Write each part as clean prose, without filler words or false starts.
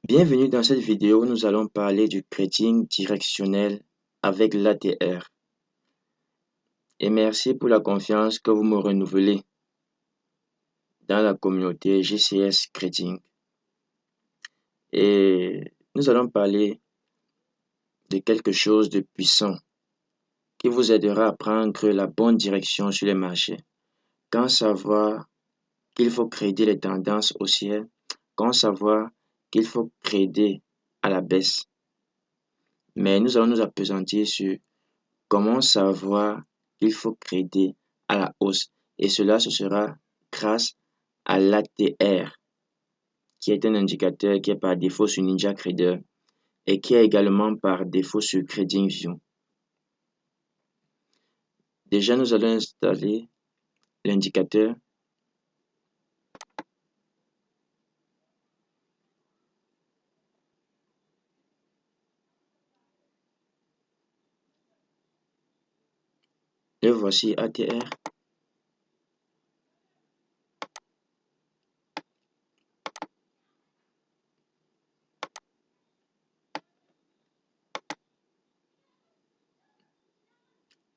Bienvenue dans cette vidéo, nous allons parler du trading directionnel avec l'ATR. Et merci pour la confiance que vous me renouvelez dans la communauté GCS Trading. Et nous allons parler de quelque chose de puissant qui vous aidera à prendre la bonne direction sur les marchés. Quand savoir qu'il faut trader les tendances haussières, quand savoir qu'il faut trader à la baisse. Mais nous allons nous appesantir sur comment savoir qu'il faut trader à la hausse. Et cela, ce sera grâce à l'ATR, qui est un indicateur qui est par défaut sur NinjaTrader et qui est également par défaut sur TradingView. Déjà, nous allons installer l'indicateur. Le voici ATR.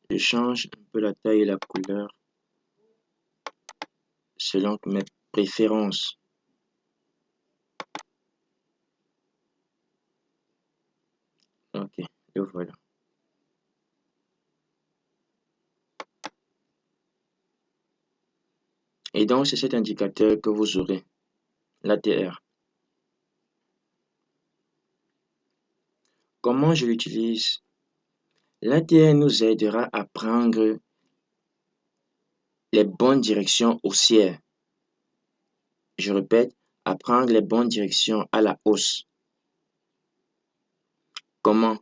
Je change un peu la taille et la couleur selon mes préférences. Ok, le voilà. Et donc, c'est cet indicateur que vous aurez, l'ATR. Comment je l'utilise? L'ATR nous aidera à prendre les bonnes directions haussières. Je répète, à prendre les bonnes directions à la hausse. Comment?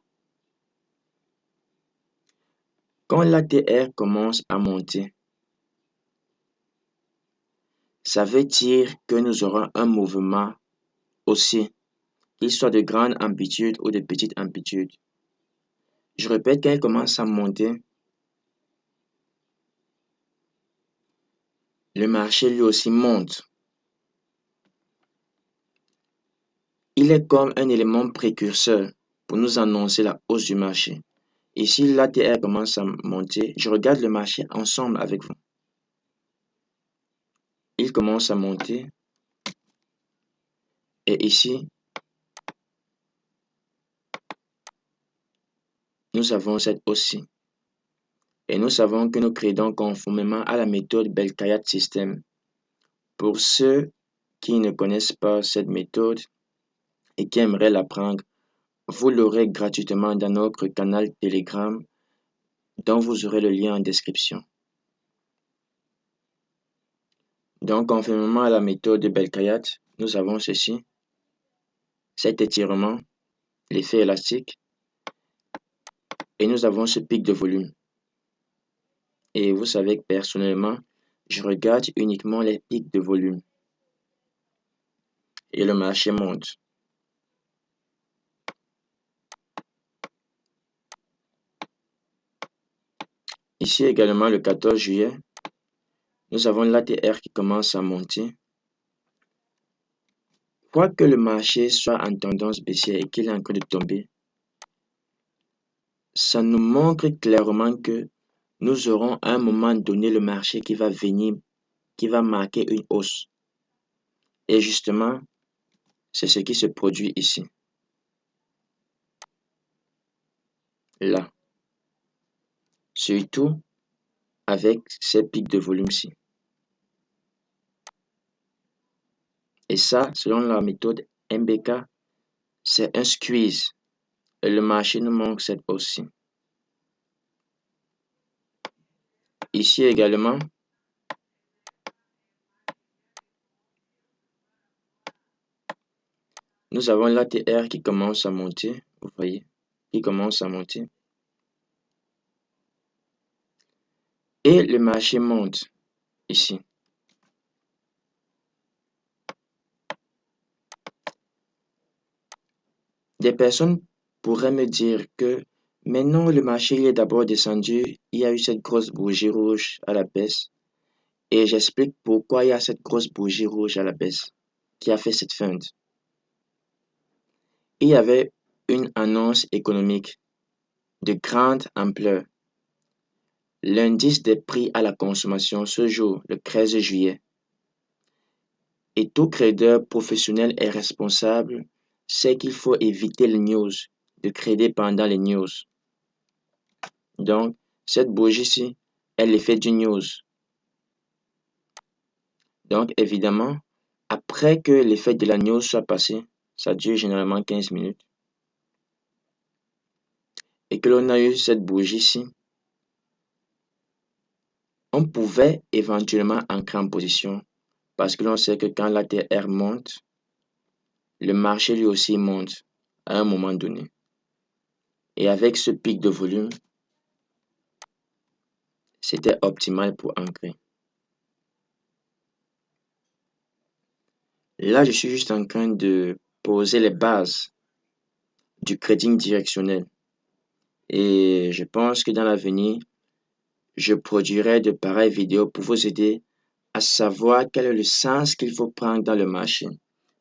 Quand l'ATR commence à monter, ça veut dire que nous aurons un mouvement haussier, qu'il soit de grande amplitude ou de petite amplitude. Je répète, quand il commence à monter, le marché lui aussi monte. Il est comme un élément précurseur pour nous annoncer la hausse du marché. Et si l'ATR commence à monter, je regarde le marché ensemble avec vous. Il commence à monter. Et ici, nous avons cette hausse-ci. Et nous savons que nous tradons conformément à la méthode Belkhayat System. Pour ceux qui ne connaissent pas cette méthode et qui aimeraient l'apprendre, vous l'aurez gratuitement dans notre canal Telegram dont vous aurez le lien en description. Donc, conformément à la méthode de Belkhayat, nous avons ceci, cet étirement, l'effet élastique, et nous avons ce pic de volume. Et vous savez que personnellement, je regarde uniquement les pics de volume. Et le marché monte. Ici également, le 14 juillet, nous avons l'ATR qui commence à monter. Quoique le marché soit en tendance baissière et qu'il est en train de tomber, ça nous montre clairement que nous aurons à un moment donné le marché qui va venir, qui va marquer une hausse. Et justement, c'est ce qui se produit ici. Là. Surtout avec ces pics de volume-ci. Et ça, selon la méthode MBK, c'est un squeeze. Et le marché nous manque cette hausse-ci. Ici également, nous avons l'ATR qui commence à monter. Vous voyez, qui commence à monter. Et le marché monte ici. Des personnes pourraient me dire que, mais non, le marché il est d'abord descendu, il y a eu cette grosse bougie rouge à la baisse. Et j'explique pourquoi il y a cette grosse bougie rouge à la baisse qui a fait cette feinte. il y avait une annonce économique de grande ampleur. L'indice des prix à la consommation ce jour, le 13 juillet. Et tout crédeur professionnel et responsable sait qu'il faut éviter les news, de crédit pendant les news. Donc, cette bougie-ci est l'effet du news. Donc, évidemment, après que l'effet de la news soit passé, ça dure généralement 15 minutes, et que l'on a eu cette bougie-ci, on pouvait éventuellement entrer en position parce que l'on sait que quand l'ATR monte, le marché lui aussi monte à un moment donné. Et avec ce pic de volume, c'était optimal pour ancrer. Là, je suis juste en train de poser les bases du trading directionnel. Et je pense que dans l'avenir, je produirai de pareilles vidéos pour vous aider à savoir quel est le sens qu'il faut prendre dans le marché.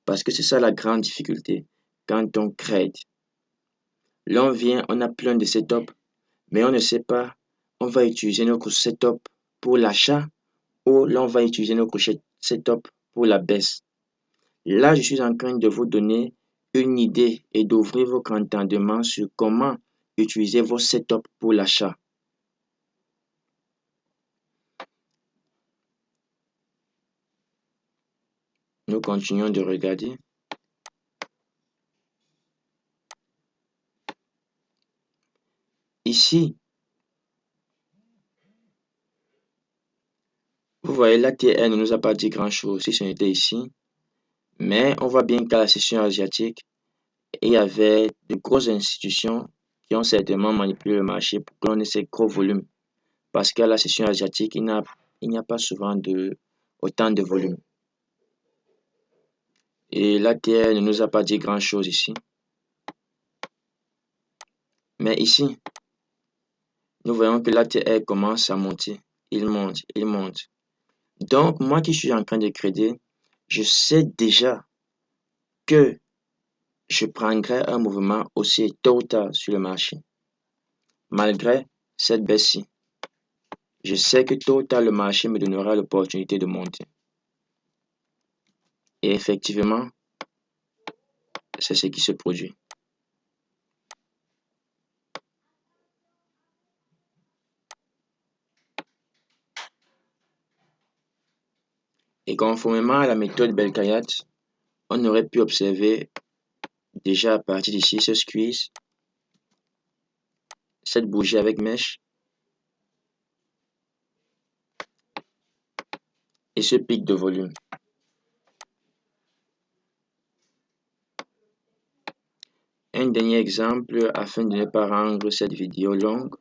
Parce que c'est ça la grande difficulté quand on trade. L'on vient, on a plein de setups, mais on ne sait pas, on va utiliser notre setup pour l'achat ou l'on va utiliser notre setup pour la baisse. Là, je suis en train de vous donner une idée et d'ouvrir votre entendement sur comment utiliser vos setups pour l'achat. Nous continuons de regarder. Ici, vous voyez, l'ATR ne nous a pas dit grand-chose si ce n'était ici. Mais on voit bien qu'à la session asiatique, il y avait de grosses institutions qui ont certainement manipulé le marché pour qu'on ait ces gros volumes. Parce qu'à la session asiatique, il n'y a pas souvent autant de volume. Et l'ATR ne nous a pas dit grand-chose ici. Mais ici, nous voyons que l'ATR commence à monter. Il monte, il monte. Donc, moi qui suis en train de trader, je sais déjà que je prendrai un mouvement aussi tôt ou tard sur le marché. Malgré cette baisse-ci, je sais que tôt ou tard le marché me donnera l'opportunité de monter. Et effectivement, c'est ce qui se produit. Et conformément à la méthode Belkayat, on aurait pu observer déjà à partir d'ici ce squeeze, cette bougie avec mèche et ce pic de volume. Un dernier exemple afin de ne pas rendre cette vidéo longue.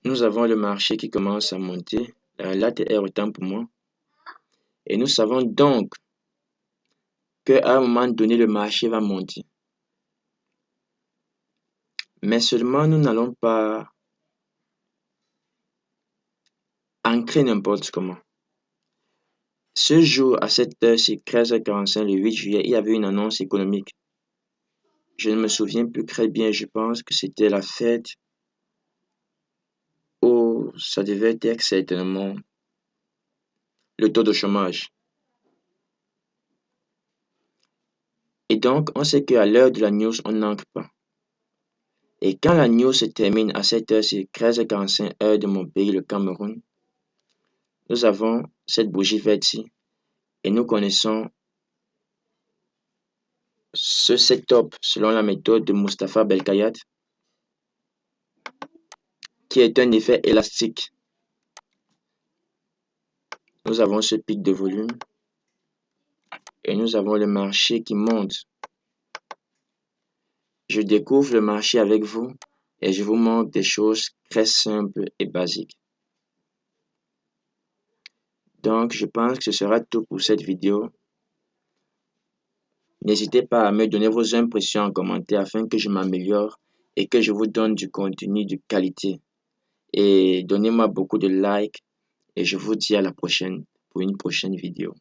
Nous avons le marché qui commence à monter, l'ATR autant pour moi. Et nous savons donc qu'à un moment donné, le marché va monter. Mais seulement nous n'allons pas ancrer n'importe comment. Ce jour, à cette heure, c'est 13h45, le 8 juillet, il y avait une annonce économique. Je ne me souviens plus très bien, je pense que c'était la fête où ça devait être certainement le taux de chômage. Et donc, on sait qu'à l'heure de la news, on n'ancre pas. Et quand la news se termine à cette heure, c'est 13h45, heure de mon pays, le Cameroun, nous avons cette bougie verte-ci et nous connaissons ce setup selon la méthode de Mustapha Belkayat qui est un effet élastique. Nous avons ce pic de volume et nous avons le marché qui monte. Je découvre le marché avec vous et je vous montre des choses très simples et basiques. Donc, je pense que ce sera tout pour cette vidéo. N'hésitez pas à me donner vos impressions en commentaire afin que je m'améliore et que je vous donne du contenu de qualité. Et donnez-moi beaucoup de likes et je vous dis à la prochaine. pour une prochaine vidéo.